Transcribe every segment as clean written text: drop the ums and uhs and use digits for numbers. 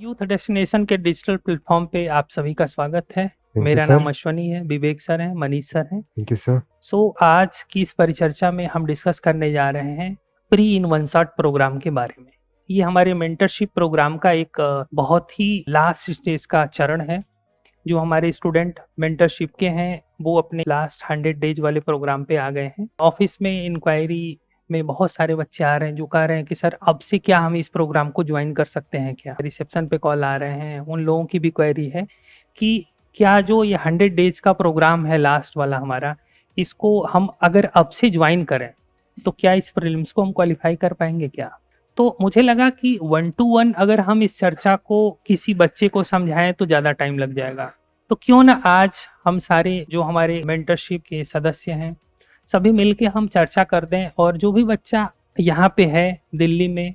Youth destination के digital platform पे आप सभी का स्वागत है। थैंक यू मेरा सर। नाम अश्वनी है, विवेक सर हैं, मनीष सर हैं। Thank you sir. आज की इस परिचर्चा में हम डिस्कस करने जा रहे हैं pre in one shot program के बारे में। ये हमारे मेंटरशिप प्रोग्राम का एक बहुत ही लास्ट स्टेज का चरण है। जो हमारे स्टूडेंट मेंटरशिप के हैं वो अपने लास्ट 100 डेज वाले प्रोग्राम पे आ गए हैं। ऑफिस में इंक्वायरी में बहुत सारे बच्चे आ रहे हैं जो कह रहे हैं कि सर अब से क्या हम इस प्रोग्राम को ज्वाइन कर सकते हैं क्या। रिसेप्शन पे कॉल आ रहे हैं, उन लोगों की भी क्वेरी है कि क्या जो ये 100 डेज का प्रोग्राम है लास्ट वाला हमारा, इसको हम अगर अब से ज्वाइन करें तो क्या इस प्रीलिम्स को हम क्वालिफाई कर पाएंगे क्या। तो मुझे लगा कि 1 to 1 अगर हम इस चर्चा को किसी बच्चे को समझाएं तो ज़्यादा टाइम लग जाएगा। तो क्यों ना आज हम सारे जो हमारे मेंटरशिप के सदस्य हैं सभी मिलके हम चर्चा कर दें, और जो भी बच्चा यहाँ पे है दिल्ली में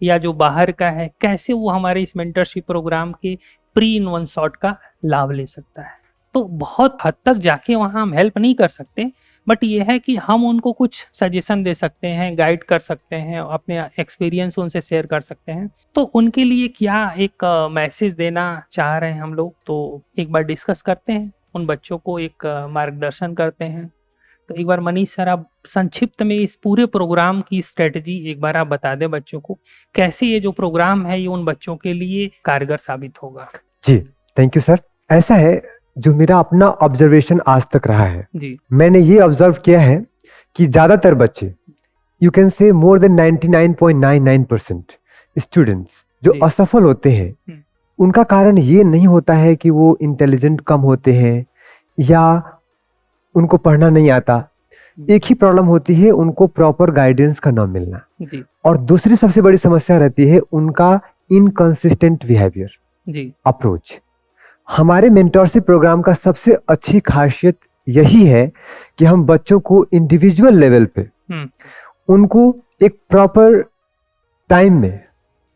या जो बाहर का है, कैसे वो हमारे इस मेंटरशिप प्रोग्राम के प्री इन वन शॉट का लाभ ले सकता है। तो बहुत हद तक जाके वहाँ हम हेल्प नहीं कर सकते, बट ये है कि हम उनको कुछ सजेशन दे सकते हैं, गाइड कर सकते हैं, अपने एक्सपीरियंस उनसे शेयर कर सकते हैं। तो उनके लिए क्या एक मैसेज देना चाह रहे हैं हम लोग, तो एक बार डिस्कस करते हैं, उन बच्चों को एक मार्गदर्शन करते हैं। तो एक बार मनीष सर आप संक्षिप्त में इस पूरे प्रोग्राम की स्ट्रेटजी एक बार आप बता दें बच्चों को, कैसे ये जो प्रोग्राम है ये उन बच्चों के लिए कारगर साबित होगा। जी थैंक यू सर। ऐसा है, जो मेरा अपना ऑब्जर्वेशन आज तक रहा है जी, मैंने ये ऑब्जर्व किया है कि ज्यादातर बच्चे, you can say more than 99.99% students जो जी। असफल होते हैं, उनका कारण ये नहीं होता है कि वो इंटेलिजेंट कम होते हैं या उनको पढ़ना नहीं आता। एक ही प्रॉब्लम होती है, उनको प्रॉपर गाइडेंस का न मिलना। जी, और दूसरी सबसे बड़ी समस्या रहती है उनका इनकंसिस्टेंट बिहेवियर, जी, अप्रोच। हमारे मेंटरशिप प्रोग्राम का सबसे अच्छी खासियत यही है कि हम बच्चों को इंडिविजुअल लेवल पे उनको एक प्रॉपर टाइम में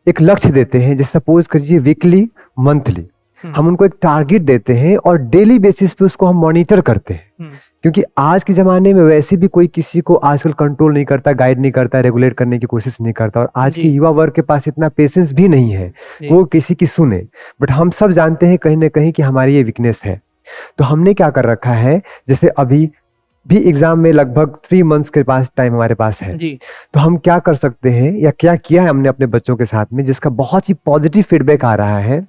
एक लक्ष्य देते हैं। जैसे सपोज करिए वीकली, मंथली हम उनको एक टारगेट देते हैं और डेली बेसिस पे उसको हम मॉनिटर करते हैं। क्योंकि आज के ज़माने में वैसे भी कोई किसी को आजकल कंट्रोल नहीं करता, गाइड नहीं करता, रेगुलेट करने की कोशिश नहीं करता, और आज के युवा वर्ग के पास इतना पेशेंस भी नहीं है वो किसी की सुने। बट हम सब जानते हैं कहीं ना कहीं कि हमारी ये वीकनेस है। तो हमने क्या कर रखा है, जैसे अभी भी एग्जाम में लगभग 3 मंथ्स के पास टाइम हमारे पास है, तो हम क्या कर सकते हैं या क्या किया है हमने अपने बच्चों के साथ में, जिसका बहुत ही पॉजिटिव फीडबैक आ रहा है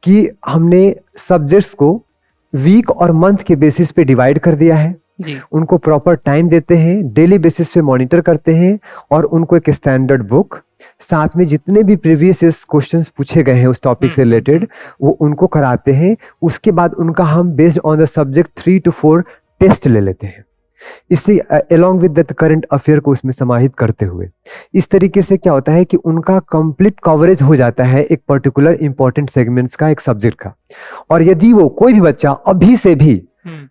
कि हमने सब्जेक्ट्स को वीक और मंथ के बेसिस पे डिवाइड कर दिया है। उनको प्रॉपर टाइम देते हैं, डेली बेसिस पे मॉनिटर करते हैं, और उनको एक स्टैंडर्ड बुक, साथ में जितने भी प्रीवियस क्वेश्चंस पूछे गए हैं उस टॉपिक से रिलेटेड वो उनको कराते हैं। उसके बाद उनका हम based on the subject 3 to 4 test ले लेते हैं, इससे along with the current affair को उसमें समाहित करते हुए। इस तरीके से क्या होता है कि उनका कंप्लीट कवरेज हो जाता है एक पर्टिकुलर इंपॉर्टेंट सेगमेंट्स का, एक सब्जेक्ट का। और यदि वो कोई भी बच्चा अभी से भी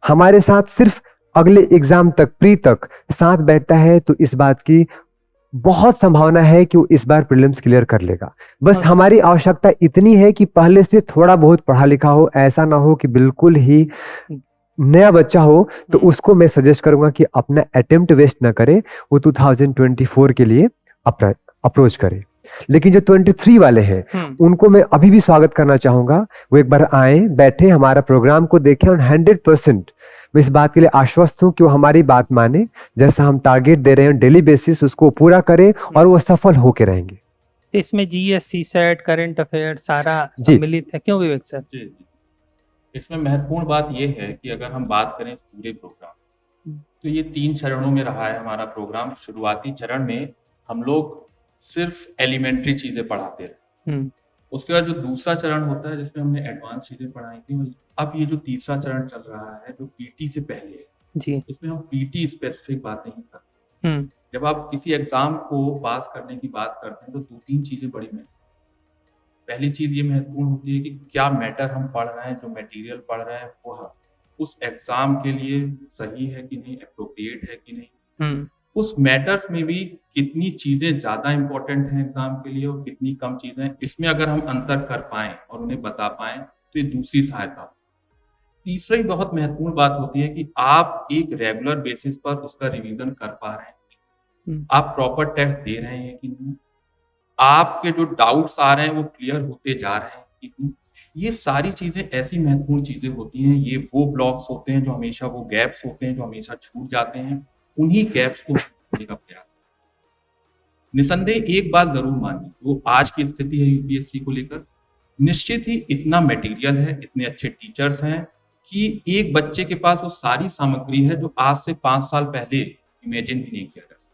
हमारे साथ सिर्फ अगले एग्जाम तक, प्री तक साथ बैठता है, तो इस बात की बहुत संभावना है कि वो इस बार प्रीलिम्स क्लियर कर लेगा। बस हमारी आवश्यकता इतनी है कि पहले से थोड़ा बहुत पढ़ा लिखा हो, ऐसा ना हो कि बिल्कुल ही नया बच्चा हो। तो उसको मैं सजेस्ट करूंगा कि अपना अटेम्प्ट वेस्ट ना करे, वो 2024 के लिए अप्रोच करे। लेकिन जो 23 वाले हैं उनको मैं अभी भी स्वागत करना चाहूंगा, वो एक बार आए, बैठे, हमारा प्रोग्राम को देखें, और 100% मैं इस बात के लिए आश्वस्त हूं कि वो हमारी बात माने, जैसा हम टारगेट दे रहे हैं डेली बेसिस उसको पूरा करें, और वो सफल होके रहेंगे। इसमें जीएस, सीसेट, करंट अफेयर सारा सम्मिलित है, क्यों विवेक सर? जी। इसमें महत्वपूर्ण बात यह है कि अगर हम बात करें पूरे प्रोग्राम, तो ये 3 चरणों में रहा है हमारा प्रोग्राम। शुरुआती चरण में हम लोग सिर्फ एलिमेंट्री चीजें पढ़ाते रहे। उसके बाद जो दूसरा चरण होता है जिसमें हमने एडवांस चीजें पढ़ाई थी, अब ये जो तीसरा चरण चल रहा है जो पीटी से पहले है, इसमें हम पीटी स्पेसिफिक बात नहीं करते। जब आप किसी एग्जाम को पास करने की बात करते हैं तो 2-3 चीजें बड़ी महत्वपूर्ण। पहली चीज ये महत्वपूर्ण होती है कि क्या मैटर हम पढ़ रहे हैं, जो मटेरियल पढ़ रहे हैं वो उस एग्जाम के लिए सही है कि नहीं, एप्रोप्रिएट है कि नहीं। उस मैटर्स में भी कितनी चीजें ज्यादा इंपॉर्टेंट हैं एग्जाम के लिए और कितनी कम चीजें, इसमें अगर हम अंतर कर पाएं और उन्हें बता पाएं तो ये दूसरी सहायता। तीसरी बहुत महत्वपूर्ण बात होती है कि आप एक रेगुलर बेसिस पर उसका रिवीजन कर पा रहे हैं, आप प्रॉपर टेस्ट दे रहे हैं कि नहीं, आपके जो डाउट्स आ रहे हैं वो क्लियर होते जा रहे हैं ये सारी चीजें ऐसी महत्वपूर्ण चीजें होती हैं, ये वो ब्लॉक्स होते हैं जो हमेशा, वो गैप्स होते हैं जो हमेशा छूट जाते हैं, उन्हीं गैप्स को भरने का प्रयास। निसंदेह एक बात जरूर मानिए, वो आज की स्थिति है यूपीएससी को लेकर, निश्चित ही इतना मटेरियल है, इतने अच्छे टीचर्स हैं कि एक बच्चे के पास वो सारी सामग्री है जो आज से 5 साल पहले इमेजिन भी नहीं किया जा सकता।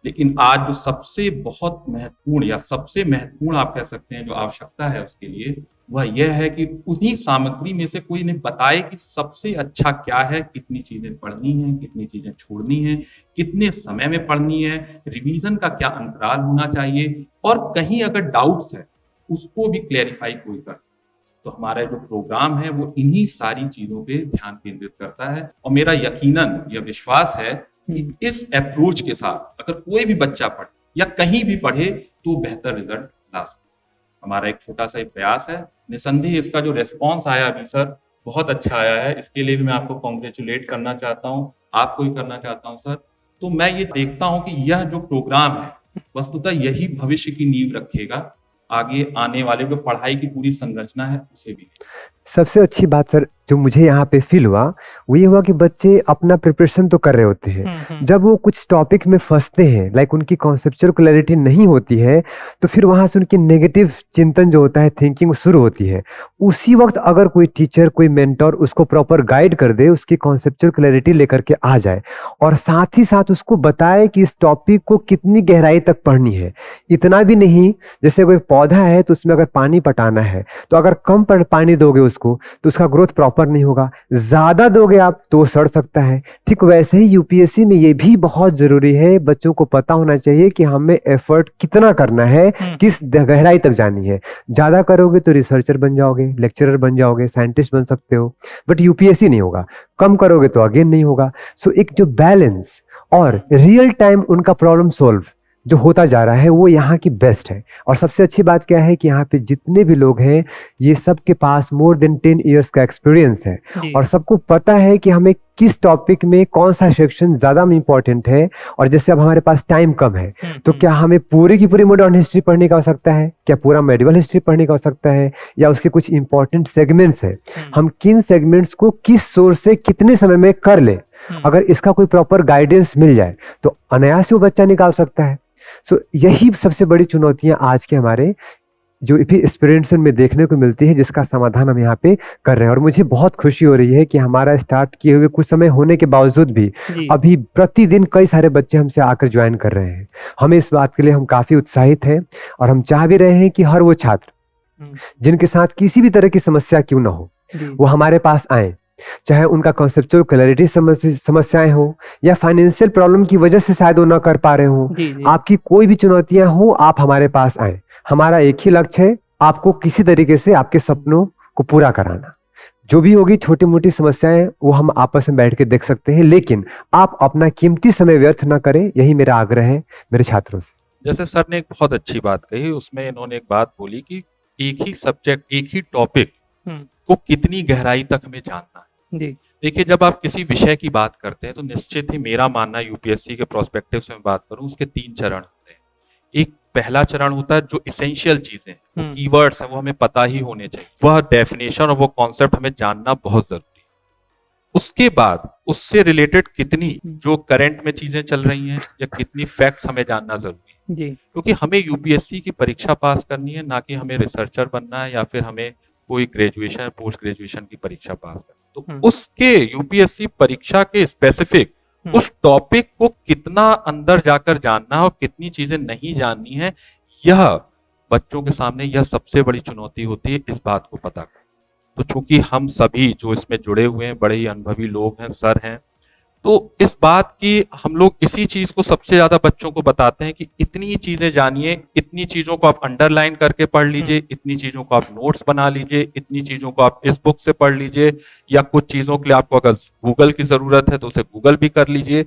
लेकिन आज जो सबसे बहुत महत्वपूर्ण या सबसे महत्वपूर्ण आप कह सकते हैं जो आवश्यकता है उसके लिए, वह यह है कि उन्हीं सामग्री में से कोई इन्हें बताए कि सबसे अच्छा क्या है, कितनी चीजें पढ़नी है, कितनी चीजें छोड़नी है, कितने समय में पढ़नी है, रिवीजन का क्या अंतराल होना चाहिए, और कहीं अगर डाउट्स है उसको भी क्लैरिफाई कोई कर सके। तो हमारा जो प्रोग्राम है वो इन्हीं सारी चीजों पे ध्यान केंद्रित करता है, और मेरा यकीनन यह विश्वास है कि इस अप्रोच के साथ अगर कोई भी बच्चा पढ़े या कहीं भी पढ़े तो बेहतर रिजल्ट ला सकता है। हमारा एक छोटा सा प्रयास है, निसंदेह इसका जो रेस्पॉन्स आया अभी सर बहुत अच्छा आया है, इसके लिए भी मैं आपको कॉन्ग्रेचुलेट करना चाहता हूँ, आपको ही करना चाहता हूँ सर। तो मैं ये देखता हूँ कि यह जो प्रोग्राम है वस्तुतः यही भविष्य की नींव रखेगा, आगे आने वाले जो पढ़ाई की पूरी संरचना है उसे भी। सबसे अच्छी बात सर जो मुझे यहाँ पे फील हुआ वो ये हुआ कि बच्चे अपना प्रिपरेशन तो कर रहे होते हैं, जब वो कुछ टॉपिक में फंसते हैं, लाइक उनकी कॉन्सेप्चुअल क्लैरिटी नहीं होती है, तो फिर वहां से उनकी नेगेटिव चिंतन जो होता है, थिंकिंग शुरू होती है। उसी वक्त अगर कोई टीचर, कोई मेंटर उसको प्रॉपर गाइड कर दे, उसकी कॉन्सेप्चुअल क्लैरिटी लेकर के आ जाए, और साथ ही साथ उसको बताए कि इस टॉपिक को कितनी गहराई तक पढ़नी है। इतना भी नहीं, जैसे कोई पौधा है तो उसमें अगर पानी पटाना है तो अगर कम पानी दोगे उसको तो उसका ग्रोथ प्रॉपर नहीं होगा, ज्यादा दोगे आप तो सड़ सकता है। ठीक वैसे ही यूपीएससी में ये भी बहुत जरूरी है, बच्चों को पता होना चाहिए कि हमें एफर्ट कितना करना है, किस गहराई तक जानी है। ज्यादा करोगे तो रिसर्चर बन जाओगे, लेक्चरर बन जाओगे, साइंटिस्ट बन सकते हो, बट यूपीएससी नहीं होगा। कम करोगे तो अगेन नहीं होगा। सो एक जो बैलेंस और रियल टाइम उनका प्रॉब्लम सॉल्व जो होता जा रहा है वो यहाँ की बेस्ट है। और सबसे अच्छी बात क्या है कि यहाँ पे जितने भी लोग हैं ये सबके पास मोर देन 10 इयर्स का एक्सपीरियंस है, और सबको पता है कि हमें किस टॉपिक में कौन सा सेक्शन ज्यादा इंपॉर्टेंट है। और जैसे अब हमारे पास टाइम कम है तो क्या हमें पूरी की पूरी मॉडर्न हिस्ट्री पढ़ने की आवश्यकता है, क्या पूरा मेडिवल हिस्ट्री पढ़ने की आवश्यकता है, या उसके कुछ इंपॉर्टेंट सेगमेंट्स है, हम किन सेगमेंट्स को किस सोर्स से कितने समय में कर ले, अगर इसका कोई प्रॉपर गाइडेंस मिल जाए तो अनायास वो बच्चा निकाल सकता है। सो यही सबसे बड़ी चुनौतियां आज के हमारे जो एक्सपीरियंस में देखने को मिलती है, जिसका समाधान हम यहाँ पे कर रहे हैं। और मुझे बहुत खुशी हो रही है कि हमारा स्टार्ट किए हुए कुछ समय होने के बावजूद भी अभी प्रतिदिन कई सारे बच्चे हमसे आकर ज्वाइन कर रहे हैं। हमें इस बात के लिए हम काफी उत्साहित हैं, और हम चाह भी रहे हैं कि हर वो छात्र जिनके साथ किसी भी तरह की समस्या क्यों ना हो वो हमारे पास आए, चाहे उनका कॉन्सेप्चुअल क्लैरिटी समस्याएं हो या फाइनेंशियल प्रॉब्लम की वजह से शायद वो ना कर पा रहे हो, आपकी कोई भी चुनौतियां हो आप हमारे पास आए। हमारा एक ही लक्ष्य है, आपको किसी तरीके से आपके सपनों को पूरा कराना। जो भी होगी छोटी मोटी समस्याएं वो हम आपस में बैठ के देख सकते हैं, लेकिन आप अपना कीमती समय व्यर्थ ना करें, यही मेरा आग्रह है मेरे छात्रों से। जैसे सर ने एक बहुत अच्छी बात कही, उसमें इन्होंने एक बात बोली कि एक ही सब्जेक्ट, एक ही टॉपिक को कितनी गहराई तक हमें जानना है। देखिए, जब आप किसी विषय की बात करते हैं तो निश्चित ही मेरा मानना यूपीएससी के प्रोस्पेक्टिव से मैं बात करूं, उसके 3 चरण होते हैं। एक पहला चरण होता है जो इसेंशियल चीजें, कीवर्ड्स हैं, वो हमें पता ही होने चाहिए, वह डेफिनेशन और वो कॉन्सेप्ट हमें जानना बहुत जरूरी है। उसके बाद उससे रिलेटेड कितनी जो करंट में चीजें चल रही हैं या कितनी फैक्ट्स हमें जानना जरूरी है, क्योंकि हमें यूपीएससी की परीक्षा पास करनी है, ना कि हमें रिसर्चर बनना है या फिर हमें कोई ग्रेजुएशन पोस्ट ग्रेजुएशन की परीक्षा पास करनी। तो उसके यूपीएससी परीक्षा के स्पेसिफिक उस टॉपिक को कितना अंदर जाकर जानना है और कितनी चीजें नहीं जाननी है, यह बच्चों के सामने यह सबसे बड़ी चुनौती होती है, इस बात को पता कर। तो चूंकि हम सभी जो इसमें जुड़े हुए हैं बड़े ही अनुभवी लोग हैं, सर हैं, तो इस बात की हम लोग इसी चीज को सबसे ज्यादा बच्चों को बताते हैं कि इतनी चीजें जानिए, इतनी चीजों को आप अंडरलाइन करके पढ़ लीजिए, इतनी चीजों को आप नोट्स बना लीजिए, इतनी चीजों को आप इस बुक से पढ़ लीजिए, या कुछ चीजों के लिए आपको अगर गूगल की जरूरत है तो उसे गूगल भी कर लीजिए।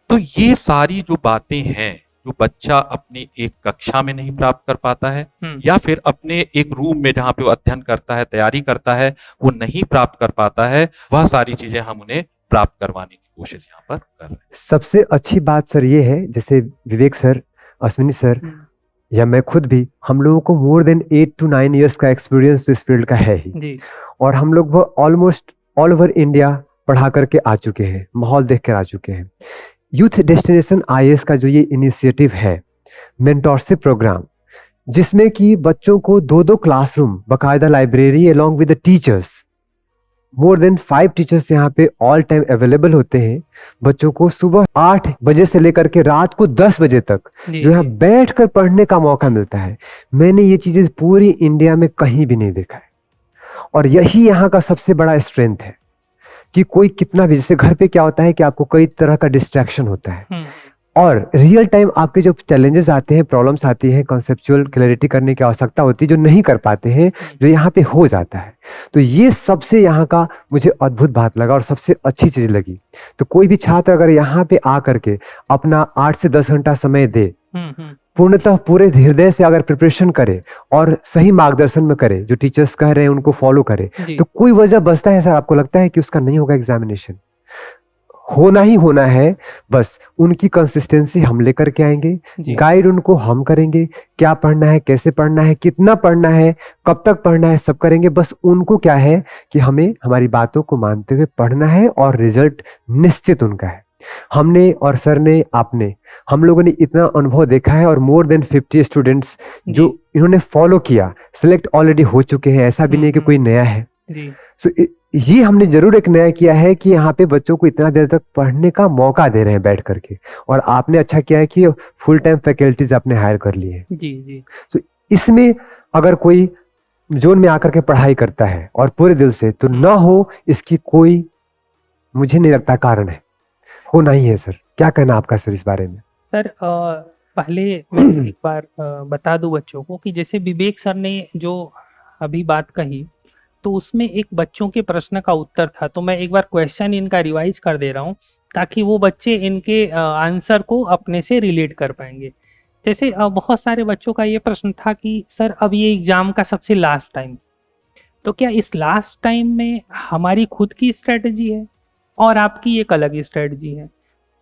तो ये सारी जो बातें हैं जो बच्चा अपनी एक कक्षा में नहीं प्राप्त कर पाता है या फिर अपने एक रूम में जहाँ पे वो अध्ययन करता है, तैयारी करता है, वो नहीं प्राप्त कर पाता है, वह सारी चीजें हम उन्हें प्राप्त करवाने की कोशिश यहाँ पर कर रहे हैं। सबसे अच्छी बात सर ये है, जैसे विवेक सर, अश्विनी सर, या मैं खुद भी, हम लोगों को मोर देन 8 to 9 ईयर्स का एक्सपीरियंस तो इस फील्ड का है ही। जी। और हम लोग वो ऑलमोस्ट ऑल ओवर इंडिया पढ़ा करके आ चुके हैं, माहौल देख कर आ चुके हैं। यूथ डेस्टिनेशन आईएएस का जो ये इनिशिएटिव है, मेंटोरशिप प्रोग्राम, जिसमें कि बच्चों को 2-2 क्लासरूम, बाकायदा library along with the teachers, more than 5 teachers यहाँ पे ऑल टाइम अवेलेबल होते हैं। बच्चों को सुबह 8 बजे से लेकर के रात को 10 बजे तक जो यहाँ बैठ कर पढ़ने का मौका मिलता है। मैंने ये चीजें पूरी इंडिया में कहीं भी नहीं देखा है, और यही यहाँ का सबसे बड़ा स्ट्रेंथ है कि कोई कितना भी, जैसे घर पे क्या होता है कि आपको कई तरह का डिस्ट्रैक्शन होता है, और रियल टाइम आपके जो चैलेंजेस आते हैं, प्रॉब्लम्स आती हैं, कॉन्सेप्चुअल क्लैरिटी करने की आवश्यकता होती है, जो नहीं कर पाते हैं, जो यहाँ पे हो जाता है। तो ये सबसे यहाँ का मुझे अद्भुत बात लगा और सबसे अच्छी चीज लगी। तो कोई भी छात्र अगर यहाँ पे आ करके अपना 8 से 10 घंटा समय दे, पूर्णतः पूरे हृदय से अगर प्रिपरेशन करे और सही मार्गदर्शन में करे, जो टीचर्स कह रहे हैं उनको फॉलो करे, तो कोई वजह बचता है सर, आपको लगता है कि उसका नहीं होगा एग्जामिनेशन? होना ही होना है। बस उनकी कंसिस्टेंसी हम लेकर के आएंगे, गाइड उनको हम करेंगे, क्या पढ़ना है, कैसे पढ़ना है, कितना पढ़ना है, कब तक पढ़ना है, सब करेंगे। बस उनको क्या है कि हमें हमारी बातों को मानते हुए पढ़ना है, और रिजल्ट निश्चित उनका है। हमने और सर ने, आपने, हम लोगों ने इतना अनुभव देखा है, और मोर देन 50 स्टूडेंट्स जो इन्होंने फॉलो किया, सिलेक्ट ऑलरेडी हो चुके हैं। ऐसा भी नहीं कि कोई नया है। सो ये हमने जरूर एक नया किया है कि यहाँ पे बच्चों को इतना देर तक पढ़ने का मौका दे रहे हैं बैठ करके, और आपने अच्छा किया है कि फुल टाइम फैकल्टीज आपने हायर कर लिए हैं। जी। तो इसमें अगर कोई जोन में आकर के पढ़ाई करता है और पूरे दिल से, तो ना हो इसकी कोई, मुझे नहीं लगता कारण है, होना ही है। सर क्या कहना आपका सर इस बारे में? सर पहले मैं एक बार बता दूं बच्चों को कि जैसे विवेक सर ने जो अभी बात कही, तो उसमें एक बच्चों के प्रश्न का उत्तर था। तो मैं एक बार क्वेश्चन इनका रिवाइज कर दे रहा हूँ, ताकि वो बच्चे इनके आंसर को अपने से रिलेट कर पाएंगे। जैसे बहुत सारे बच्चों का ये प्रश्न था कि सर अब ये एग्जाम का सबसे लास्ट टाइम, तो क्या इस लास्ट टाइम में हमारी खुद की स्ट्रेटजी है और आपकी एक अलग स्ट्रेटजी है?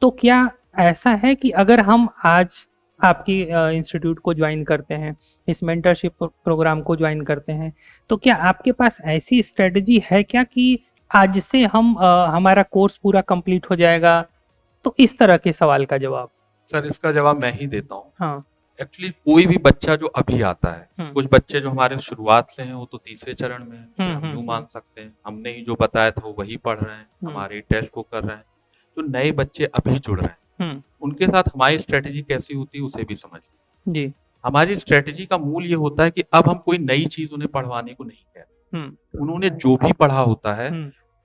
तो क्या ऐसा है कि अगर हम आज आपके इंस्टीट्यूट को ज्वाइन करते हैं, इस मेंटरशिप प्रोग्राम को ज्वाइन करते हैं, तो क्या आपके पास ऐसी स्ट्रेटजी है क्या कि आज से हम हमारा कोर्स पूरा कंप्लीट हो जाएगा? तो इस तरह के सवाल का जवाब। सर इसका जवाब मैं ही देता हूँ। हाँ। एक्चुअली कोई भी बच्चा जो अभी आता है, कुछ बच्चे जो हमारे शुरुआत से हैं वो तो तीसरे चरण में हैं, हम यूं मान सकते हैं, हमने ही जो बताया था वो वही पढ़ रहे हैं, हमारे टेस्ट को कर रहे हैं। जो नए बच्चे अभी जुड़ रहे हैं, उनके साथ हमारी स्ट्रेटेजी कैसी होती है उसे भी समझ जी। हमारी स्ट्रेटेजी का मूल ये होता है कि अब हम कोई नई चीज उन्हें पढ़वाने को नहीं कह रहे। उन्होंने जो भी पढ़ा होता है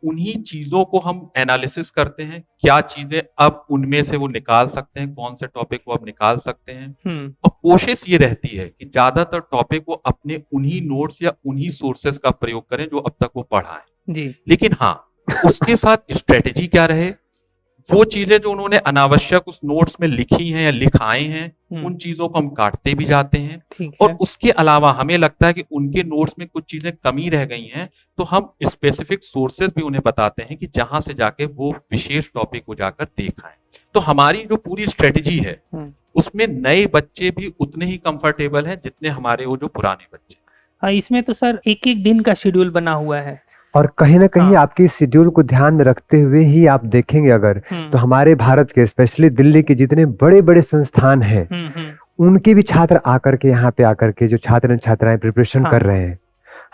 उन्हीं चीजों को हम एनालिसिस करते हैं, क्या चीजें अब उनमें से वो निकाल सकते हैं, कौन से टॉपिक को अब निकाल सकते हैं। और कोशिश ये रहती है कि ज्यादातर टॉपिक वो अपने उन्हीं नोट्स या उन्हीं सोर्सेस का प्रयोग करें जो अब तक वो पढ़ा है। लेकिन हाँ, उसके साथ स्ट्रेटेजी क्या रहे, वो चीजें जो उन्होंने अनावश्यक उस नोट्स में लिखी हैं या लिखाए हैं, उन चीजों को हम काटते भी जाते हैं। और उसके अलावा हमें लगता है कि उनके नोट्स में कुछ चीजें कमी रह गई हैं, तो हम स्पेसिफिक सोर्सेज भी उन्हें बताते हैं कि जहां से जाके वो विशेष टॉपिक को जाकर देख आए। तो हमारी जो पूरी स्ट्रेटेजी है उसमें नए बच्चे भी उतने ही कंफर्टेबल हैं जितने हमारे वो जो पुराने बच्चे। हाँ, इसमें तो सर एक एक दिन का शेड्यूल बना हुआ है, और कहीं ना कहीं आपके शेड्यूल को ध्यान में रखते हुए ही आप देखेंगे अगर, तो हमारे भारत के, स्पेशली दिल्ली के जितने बड़े बड़े संस्थान हैं, उनके भी छात्र आकर के यहाँ पे आकर के, जो छात्र छात्राएं प्रिपरेशन कर रहे हैं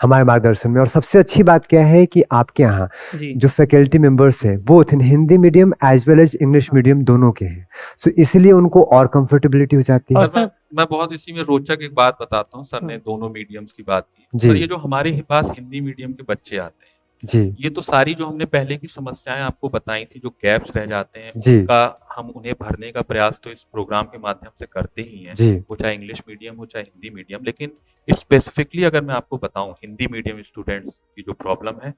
हमारे मार्गदर्शन में। और सबसे अच्छी बात क्या है कि आपके यहाँ जो फैकल्टी मेंबर्स हैं, both in Hindi medium as well as English medium दोनों के हैं, सो इसलिए उनको और कंफर्टेबिलिटी हो जाती है। और मैं बहुत इसी में रोचक एक बात बताता हूँ, सर ने दोनों मीडियम्स की बात की। सर ये जो हमारे पास हिंदी मीडियम के बच्चे आते हैं जी, ये तो सारी जो हमने पहले की समस्याएं आपको बताई थी, जो गैप्स रह जाते हैं, उनका हम उन्हें भरने का प्रयास तो इस प्रोग्राम के माध्यम से करते ही हैं, वो चाहे इंग्लिश मीडियम हो चाहे हिंदी मीडियम। लेकिन स्पेसिफिकली अगर मैं आपको बताऊं, हिंदी मीडियम स्टूडेंट्स की जो प्रॉब्लम है,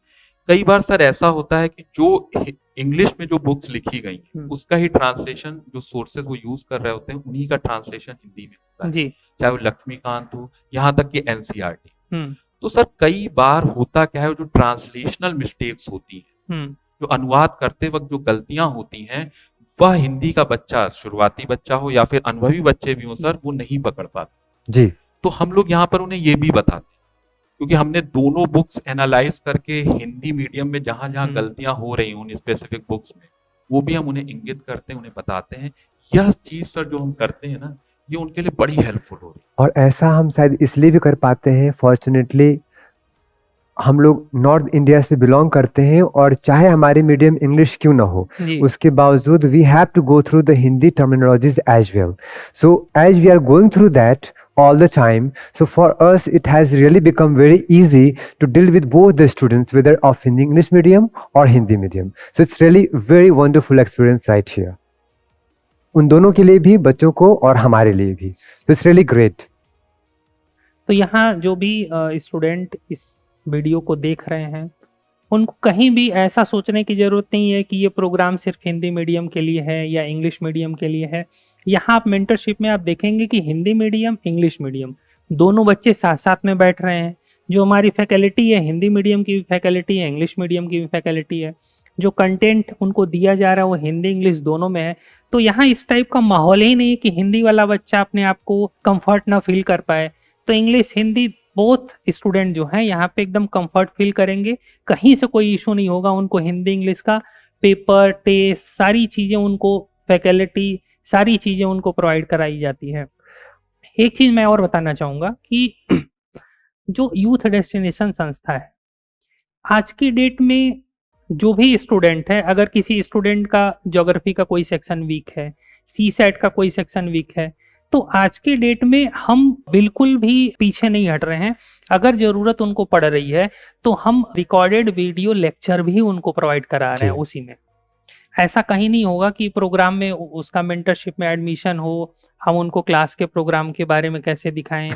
कई बार सर ऐसा होता है कि जो इंग्लिश में जो बुक्स लिखी गई उसका ही ट्रांसलेशन, जो सोर्सेज वो यूज कर रहे होते हैं उन्हीं का ट्रांसलेशन हिंदी में होता है, चाहे वो लक्ष्मीकांत हो, यहाँ तक कि एनसीईआरटी। तो सर कई बार होता क्या है, जो ट्रांसलेशनल मिस्टेक्स होती हैं, जो अनुवाद करते वक्त जो गलतियां होती हैं, वह हिंदी का बच्चा, शुरुआती बच्चा हो या फिर अनुभवी बच्चे भी हो सर, वो नहीं पकड़ पाते। जी। तो हम लोग यहाँ पर उन्हें ये भी बताते हैं, क्योंकि हमने दोनों बुक्स एनालाइज करके हिंदी मीडियम में जहां जहां गलतियां हो रही उन स्पेसिफिक बुक्स में, वो भी हम उन्हें इंगित करते हैं, उन्हें बताते हैं। यह चीज सर जो हम करते हैं ना, ये उनके लिए बड़ी हेल्पफुल हो रही है। और ऐसा हम शायद इसलिए भी कर पाते हैं, फॉर्चुनेटली हम लोग नॉर्थ इंडिया से बिलोंग करते हैं, और चाहे हमारी मीडियम इंग्लिश क्यों ना हो, उसके बावजूद we have to go through the Hindi terminologies as well. So as we are going through that all the time, so for us it has really become very easy to deal with both the students, whether of English medium or Hindi medium. So it's really very wonderful experience right here, उन दोनों के लिए भी, बच्चों को और हमारे लिए भी. So it's really great. तो यहाँ जो भी स्टूडेंट इस वीडियो को देख रहे हैं, उनको कहीं भी ऐसा सोचने की ज़रूरत नहीं है कि ये प्रोग्राम सिर्फ हिंदी मीडियम के लिए है या इंग्लिश मीडियम के लिए है। यहाँ आप मेंटरशिप में आप देखेंगे कि हिंदी मीडियम, इंग्लिश मीडियम दोनों बच्चे साथ साथ में बैठ रहे हैं। जो हमारी फैकल्टी है, हिंदी मीडियम की भी फैकल्टी है, इंग्लिश मीडियम की भी फैकल्टी है। जो कंटेंट उनको दिया जा रहा है वो हिंदी इंग्लिश दोनों में है। तो यहाँ इस टाइप का माहौल ही नहीं है कि हिंदी वाला बच्चा अपने आप को कंफर्ट ना फील कर पाए। तो इंग्लिश हिंदी बोथ स्टूडेंट जो हैं यहाँ पे एकदम कंफर्ट फील करेंगे, कहीं से कोई इशू नहीं होगा। उनको हिंदी इंग्लिश का पेपर, टेस्ट, सारी चीज़ें उनको फैकल्टी, सारी चीज़ें उनको प्रोवाइड कराई जाती है। एक चीज़ मैं और बताना चाहूँगा कि जो यूथ डेस्टिनेशन संस्था है, आज की डेट में जो भी स्टूडेंट है, अगर किसी स्टूडेंट का ज्योग्राफी का कोई सेक्शन वीक है, सीसैट का कोई सेक्शन वीक है, तो आज के डेट में हम बिल्कुल भी पीछे नहीं हट रहे हैं। अगर ज़रूरत उनको पड़ रही है तो हम रिकॉर्डेड वीडियो लेक्चर भी उनको प्रोवाइड करा रहे हैं उसी में। ऐसा कहीं नहीं होगा कि प्रोग्राम में उसका मेंटरशिप में एडमिशन हो, हम उनको क्लास के प्रोग्राम के बारे में कैसे दिखाएं।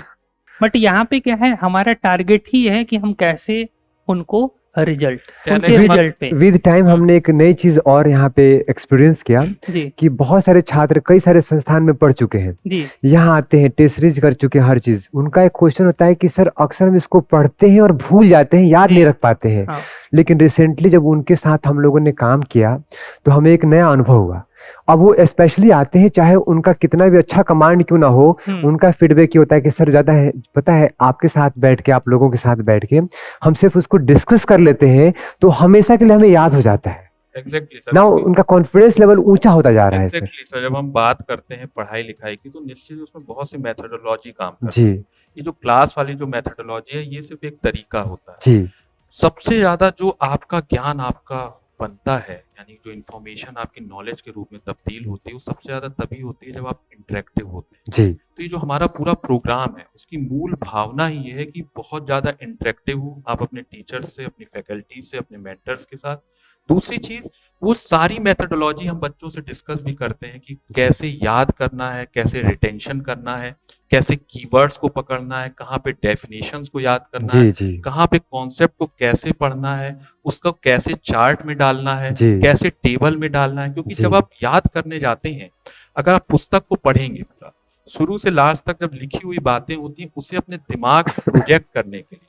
बट यहाँ पे क्या है, हमारा टारगेट ही है कि हम कैसे उनको रिजल्ट, उनके रिजल्ट पे विद टाइम हमने एक नई चीज और यहाँ पे एक्सपीरियंस किया कि बहुत सारे छात्र कई सारे संस्थान में पढ़ चुके हैं, यहाँ आते हैं, टेस्ट सीरीज कर चुके हैं, हर चीज। उनका एक क्वेश्चन होता है कि सर अक्सर हम इसको पढ़ते हैं और भूल जाते हैं, याद नहीं रख पाते हैं। लेकिन रिसेंटली जब उनके साथ हम लोगों ने काम किया तो हमें एक नया अनुभव हुआ। अब वो स्पेशली आते हैं, चाहे उनका कितना भी अच्छा कमांड क्यों ना हो, उनका फीडबैक ये होता है कि सर ज्यादा है, पता है आपके साथ बैठ के, आप लोगों के साथ बैठ के हम सिर्फ उसको डिस्कस कर लेते हैं तो हमेशा के लिए हमें याद हो जाता है। Exactly, ना उनका कॉन्फिडेंस लेवल ऊंचा होता जा रहा है। सर जब हम बात करते हैं पढ़ाई लिखाई की तो निश्चित उसमें बहुत सी मेथोडोलॉजी काम करती जी। है। ये जो क्लास वाली जो मेथोडोलॉजी है ये सिर्फ एक तरीका होता है जी। सबसे ज्यादा जो आपका ज्ञान आपका बनता है, यानी जो इन्फॉर्मेशन आपकी नॉलेज के रूप में तब्दील होती है, वो सबसे ज्यादा तभी होती है जब आप इंटरेक्टिव होते हैं। जी। तो ये जो हमारा पूरा प्रोग्राम है उसकी मूल भावना ही ये है कि बहुत ज्यादा इंटरेक्टिव हो आप अपने टीचर्स से, अपनी फैकल्टी से, अपने मेंटर्स के साथ। दूसरी चीज, वो सारी मेथोडोलॉजी हम बच्चों से डिस्कस भी करते हैं कि कैसे याद करना है, कैसे रिटेंशन करना है, कैसे कीवर्ड्स को पकड़ना है, कहाँ पे डेफिनेशंस को याद करना है, कहाँ पे कॉन्सेप्ट को कैसे पढ़ना है, उसको कैसे चार्ट में डालना है, कैसे टेबल में डालना है। क्योंकि जब आप याद करने जाते हैं, अगर आप पुस्तक को पढ़ेंगे पूरा शुरू से लास्ट तक, जब लिखी हुई बातें होती हैं उसे अपने दिमाग से प्रोजेक्ट करने के लिए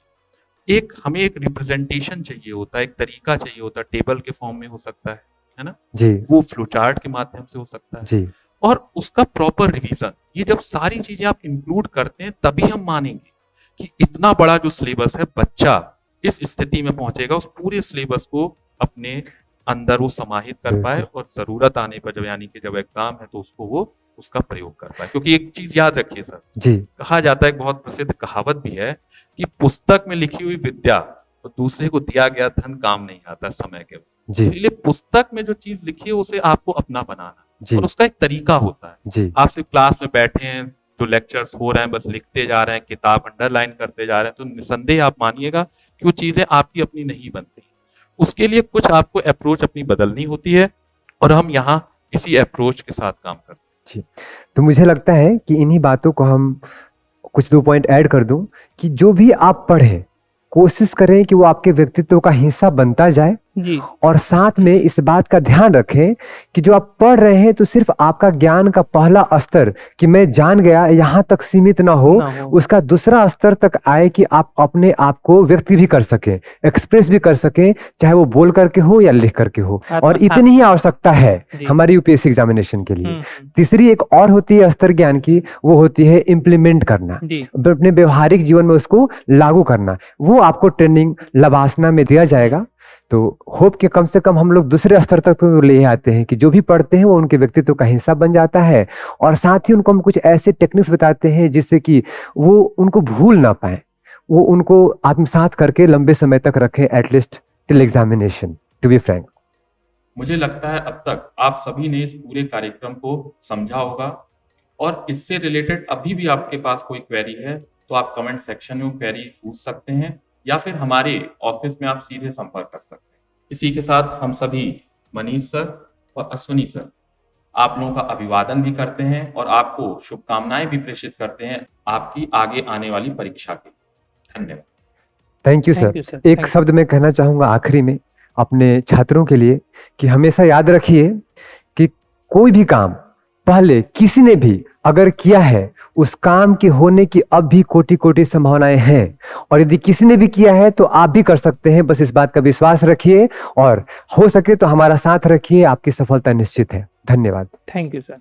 हमें एक रिप्रेजेंटेशन चाहिए होता है, एक तरीका चाहिए होता है। टेबल के फॉर्म में हो सकता है ना जी। वो फ्लो चार्ट के माध्यम से हो सकता है जी। और उसका प्रॉपर रिवीजन, ये जब सारी चीजें आप इंक्लूड करते हैं तभी हम मानेंगे कि इतना बड़ा जो सिलेबस है बच्चा इस स्थिति में पहुंचेगा, उस पूरे सिलेबस को अपने अंदर वो समाहित कर पाए और जरूरत आने पर, जब यानी कि जब एग्जाम है तो उसको वो उसका प्रयोग कर पाए। क्योंकि एक चीज याद रखिए सर जी, कहा जाता है, एक बहुत प्रसिद्ध कहावत भी है कि पुस्तक में लिखी हुई विद्या तो दूसरे को दिया गया धन काम नहीं आता समय के। इसलिए पुस्तक में जो चीज लिखी है उसे आपको अपना बनाना और उसका एक तरीका होता है। आप सिर्फ क्लास में बैठे हैं, जो लेक्चर्स हो रहे हैं बस लिखते जा रहे हैं, किताब अंडरलाइन करते जा रहे हैं, तो निसंदेह आप मानिएगा कि वो चीजें आपकी अपनी नहीं बनती। उसके लिए कुछ आपको अप्रोच अपनी बदलनी होती है और हम यहाँ इसी अप्रोच के साथ काम करते हैं। तो मुझे लगता है कि इन्हीं बातों को हम कुछ 2 पॉइंट ऐड कर दूं कि जो भी आप पढ़ें कोशिश करें कि वो आपके व्यक्तित्व का हिस्सा बनता जाए जी। और साथ में इस बात का ध्यान रखें कि जो आप पढ़ रहे हैं तो सिर्फ आपका ज्ञान का पहला स्तर कि मैं जान गया यहाँ तक सीमित ना हो, उसका दूसरा स्तर तक आए कि आप अपने आप को व्यक्त भी कर सकें, एक्सप्रेस भी कर सकें, चाहे वो बोल करके हो या लिख करके हो। और इतनी ही आवश्यकता है हमारी यूपीएससी एग्जामिनेशन के लिए। तीसरी एक और होती है स्तर ज्ञान की, वो होती है इम्प्लीमेंट करना, अपने व्यवहारिक जीवन में उसको लागू करना। वो आपको ट्रेनिंग लवासना में दिया जाएगा। तो होप कि कम से कम हम लोग दूसरे स्तर तक तो ले आते हैं कि जो भी पढ़ते हैं वो उनके व्यक्तित्व का हिस्सा बन जाता है, और साथ ही उनको हम कुछ ऐसे टेक्निक्स बताते हैं जिससे कि वो उनको भूल ना पाए, वो उनको आत्मसात करके लंबे समय तक रखें, at least till examination, to be frank. मुझे लगता है अब तक आप सभी ने इस पूरे कार्यक्रम को समझा होगा, और इससे रिलेटेड अभी भी आपके पास कोई क्वेरी है तो आप कमेंट सेक्शन में क्वेरी पूछ सकते हैं, या फिर हमारे ऑफिस में आप सीधे संपर्क कर सकते हैं। इसी के साथ हम सभी मनीष सर और अश्विनी सर आप लोगों का अभिवादन भी करते हैं और आपको शुभकामनाएं भी प्रेषित करते हैं आपकी आगे आने वाली परीक्षा की। धन्यवाद। Thank you sir. एक शब्द मैं कहना चाहूंगा आखिरी में अपने छात्रों के लिए कि हमेशा याद रखिए कि कोई भी काम पहले किसी ने भी अगर किया है, उस काम के होने की अब भी कोटि कोटि संभावनाएं हैं, और यदि किसी ने भी किया है तो आप भी कर सकते हैं। बस इस बात का विश्वास रखिए और हो सके तो हमारा साथ रखिए, आपकी सफलता निश्चित है। धन्यवाद। Thank you sir.